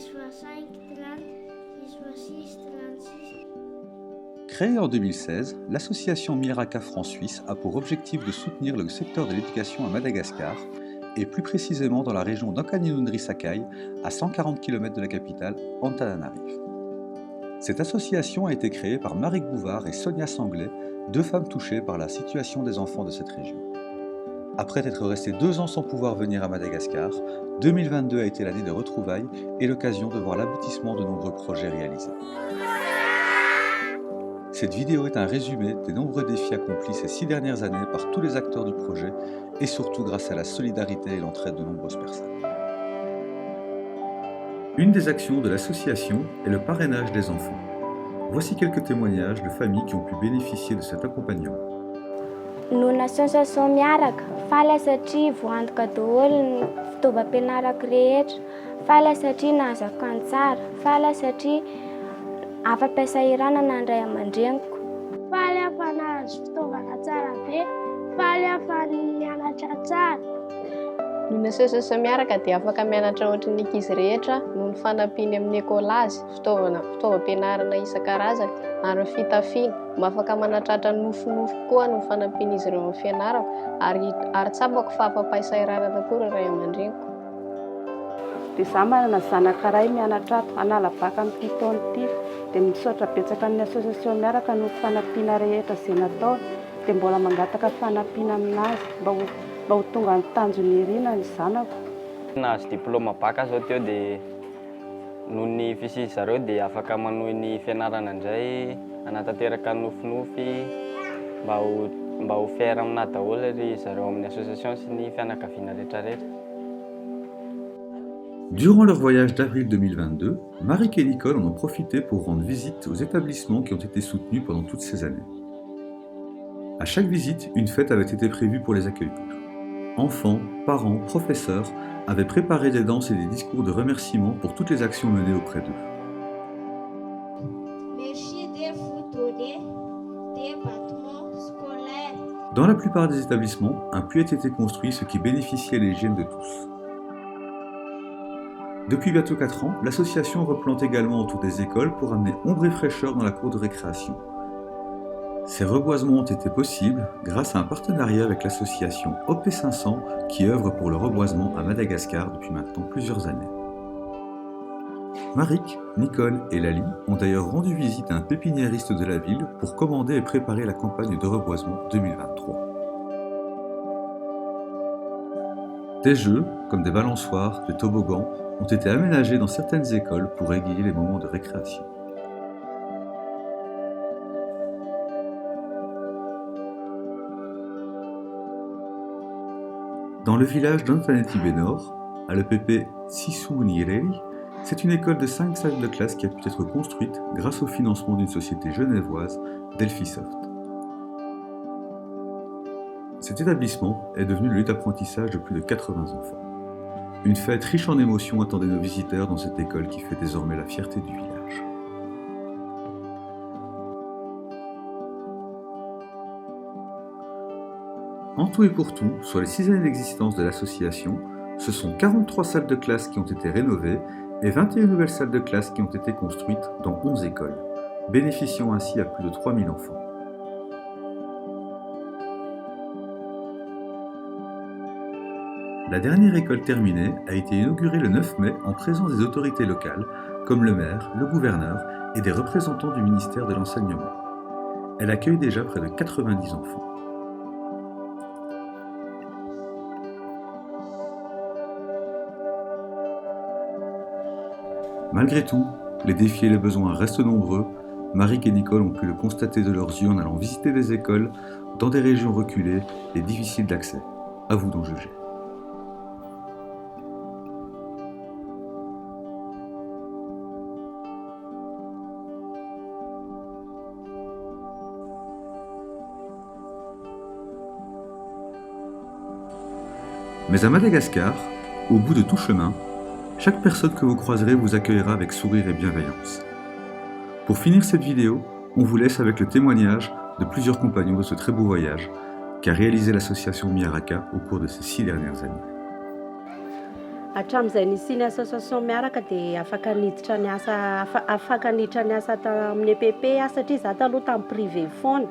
soit 5 30, qu'il soit 6 36. Créée en 2016, l'association Miraka France-Suisse a pour objectif de soutenir le secteur de l'éducation à Madagascar, et plus précisément dans la région d'Ankaninundri-Sakai, à 140 km de la capitale, Antananarive. Cette association a été créée par Marie Bouvard et Sonia Sanglet, deux femmes touchées par la situation des enfants de cette région. Après être restées 2 ans sans pouvoir venir à Madagascar, 2022 a été l'année de retrouvailles et l'occasion de voir l'aboutissement de nombreux projets réalisés. Cette vidéo est un résumé des nombreux défis accomplis ces 6 dernières années par tous les acteurs du projet et surtout grâce à la solidarité et l'entraide de nombreuses personnes. Une des actions de l'association est le parrainage des enfants. Voici quelques témoignages de familles qui ont pu bénéficier de cet accompagnement. Nona association miaraka, faly satria voantoka daholo ny fitaovam-pianarako rehetra, faly satria nahazaka ny tsara, faly satria afa-piasa iranana ny ray aman-dreniko. Faly afa nahazo fitaovana tsara be, faly afa nianatra tsara. Ny association miaraka dia afaka mianatra ohatry ny ankizy rehetra noho ny fanampiny amin'ny ekolazy, fitaovam-pianarana isan-karazany ary fitafiana, afaka manatratra nofinofy koa no fanampiny izy ireo amin'ny fianarako ary tsapako fa afa-paisa iranana koa ray aman-dreniko. Dia izaho manana zanaka iray mianatra ato analabaka amin'ity taona ity, dia misaotra betsaka amin'ny association miaraka no fanampiana rehetra izay natao, dia mbola mangataka fanampiana aminazy mba ho tonga ny tanjony irina ny zanako. Nahazo diplôma baka zao teo dia noho ny fisiany zareo dia afaka manohy ny fianarana indray, hanatanteraka nofinofy mba ho fiaira amina daholo ry zareo amin'ny association sy ny fianakaviana rehetrarehetra. Durant leur voyage d'avril 2022, Marie et Nicole en ont profité pour rendre visite aux établissements qui ont été soutenus pendant toutes ces années. À chaque visite, une fête avait été prévue pour les accueillir. Enfants, parents, professeurs avaient préparé des danses et des discours de remerciement pour toutes les actions menées auprès d'eux. Merci de vous donner des vêtements scolaires. Dans la plupart des établissements, un puits a été construit, ce qui bénéficiait à l'hygiène de tous. Depuis bientôt 4 ans, l'association replante également autour des écoles pour amener ombre et fraîcheur dans la cour de récréation. Ces reboisements ont été possibles grâce à un partenariat avec l'association OP500 qui œuvre pour le reboisement à Madagascar depuis maintenant plusieurs années. Marik, Nicole et Lali ont d'ailleurs rendu visite à un pépiniériste de la ville pour commander et préparer la campagne de reboisement 2023. Des jeux, comme des balançoires, des toboggans, ont été aménagés dans certaines écoles pour égayer les moments de récréation. Dans le village d'Antananarive, à l'EPP Sissu-Nirei, c'est une école de 5 salles de classe qui a pu être construite grâce au financement d'une société genevoise, Delphisoft. Cet établissement est devenu le lieu d'apprentissage de plus de 80 enfants. Une fête riche en émotions attendait nos visiteurs dans cette école qui fait désormais la fierté du village. En tout et pour tout, sur les 6 années d'existence de l'association, ce sont 43 salles de classe qui ont été rénovées et 21 nouvelles salles de classe qui ont été construites dans 11 écoles, bénéficiant ainsi à plus de 3000 enfants. La dernière école terminée a été inaugurée le 9 mai en présence des autorités locales, comme le maire, le gouverneur et des représentants du ministère de l'Enseignement. Elle accueille déjà près de 90 enfants. Malgré tout, les défis et les besoins restent nombreux. Marie et Nicole ont pu le constater de leurs yeux en allant visiter des écoles dans des régions reculées et difficiles d'accès. À vous d'en juger. Mais à Madagascar, au bout de tout chemin, chaque personne que vous croiserez vous accueillera avec sourire et bienveillance. Pour finir cette vidéo, on vous laisse avec le témoignage de plusieurs compagnons de ce très beau voyage qu'a réalisé l'association Miraka au cours de ces 6 dernières années. hatramin'izay nisy association miaraka dia afaka niditra ny asa amin'ny EPP satria za taloha tamin'ny privé foana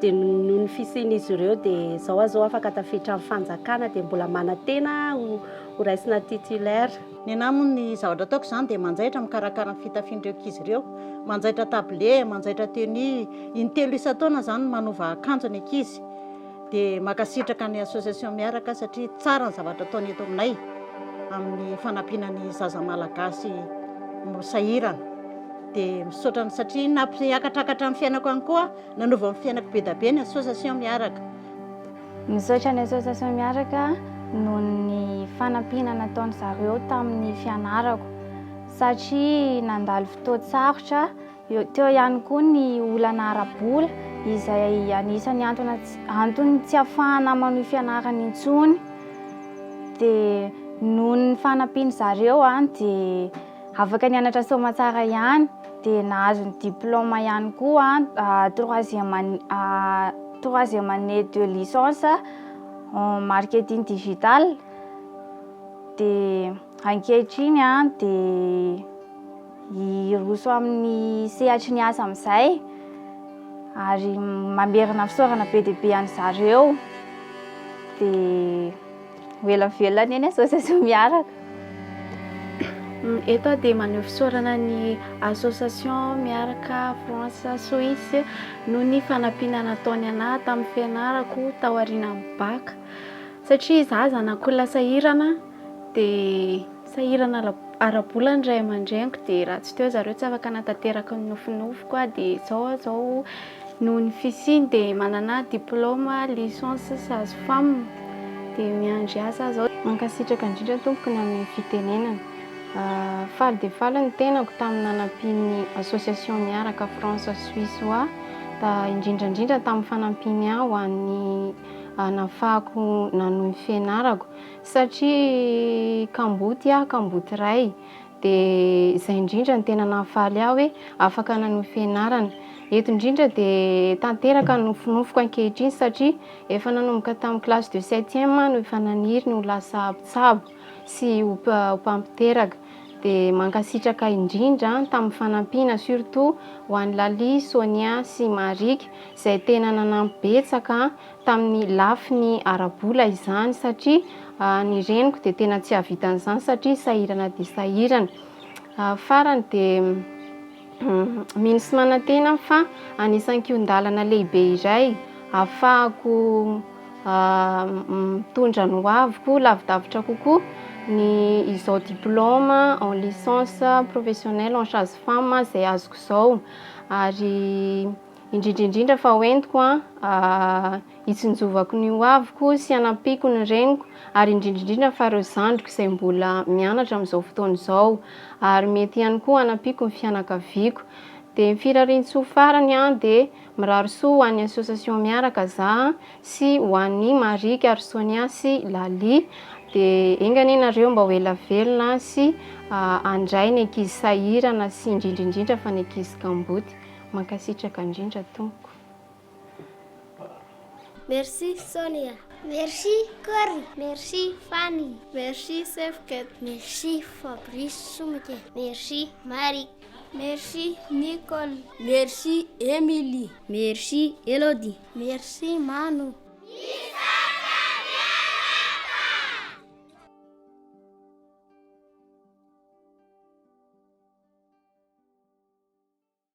dia noho ny fisian'izy ireo dia zao azo afaka tafiditra amin'ny fanjakana dia mbola manantena ho raisina titulaire. Ny namony zavatra ataoko izany dia manjaitra mikarakara ny fitafian'ireo ankizy ireo, manjaitra tablet, manjaitra tenue, in-telo isan-taona izany manova akanjo ny ankizy. Dia makasitraka ny association miaraka satria tsara ny zavatra ataony eto aminay amin'ny fanampiana ny zaza malagasy sahirana. Dia misaotra satria nampiakatrakatra amin'ny fiainako ihany koa, nanova amin'ny fiainako be da be ny association miaraka. Misaotra ny association miaraka noho ny fanampiana nataony zareo tamin'ny fianarako satria nandalo fotoan-tsarotra teo ihany koa ny olana ara-bola izay anisany antony tsy ahafahana manohy fianarana intsony. Dia noho ny fanampiany zareo dia afaka nianatra soamantsara ihany dia nahazo ny diplôme ihany koa troisième année de licence en marketing digital. Dia ankehitriny dia hiroso amin'ny sehatry ny asa amin'izay ary mamerina fisaorana be dia be any zareo dia velavelany eny association miaraka. Eto dia maneho fisaorana ny association miaraka France Suisse noho ny fanampiana nataony anahy tamin'ny fianarako tao aorianan'ny bac satria za zanak'olona sahirana dia sahirana ara-bola ny ray aman-dreniko dia raha tsy teo zareo tsy afaka natateraka ny nofinofiko dia zao noho ny fisiany dia manana diplôme licence sage-femme dia miandry asa zao. Mankasitraka indrindra tompony amin'ny fitenenana. Faly dia faly ny tenako tamin'ny nanampiany association miaraka France Suisse hoa da indrindrandrindra tamin'ny fanampiany aho an'ny nafahako nanohy fianarako satria kamboty ray dia izay indrindra ny tena nahafaly aho hoe afaka nanohy fianarana. Eto indrindra dia tanteraka ny nofinofiko ankehitriny satria efa nanomboka tamin'ny classe de 7e no efa naniry ny ho lasa mpitsabo sy ho mpampiteraka. Dia mankasitraka indrindra tamin'ny fanampiana surtout ho an'ny Lali, Sonia sy Marika izay tena nanampibetsaka tamin'ny lafiny ara-bola izany satria ny reniko dia tena tsy havitan'izany satria sahirana dia sahirana. Farany dia mino sy manantena fa anisan'ny kion-dalana lehibe iray ahafahako mitondra ny hoaviko lavidavitra kokoa ny izao diplôme en licence professionnelle en sage-femme izay azoko izao ary indrindraindrindra fa hoentiko hitsinjovako ny hoaviko sy hanampiko ny reniko ary indrindraindrindra fa ireo zandriko izay mbola mianatra amin'izao fotoana izao ary mety ihany koa hanampiko ny fianakaviako. Dia firariany soa farany dia mirary soa ho an'ny association miaraka za sy ho an'ny Marika ary Sonia sy Lali. Dia engany ianareo mba ho ela velona sy handray ny ankizy sahirana sy indrindraindrindra fa ny ankizy kamboty. Mankasitraka indrindra tompoko. Merci Sonia. Merci Cory. Merci Fanny. Merci Sefket. Merci Fabrice Soumike. Merci Marie. Merci Nicole. Merci Émilie. Merci Elodie. Merci Manu.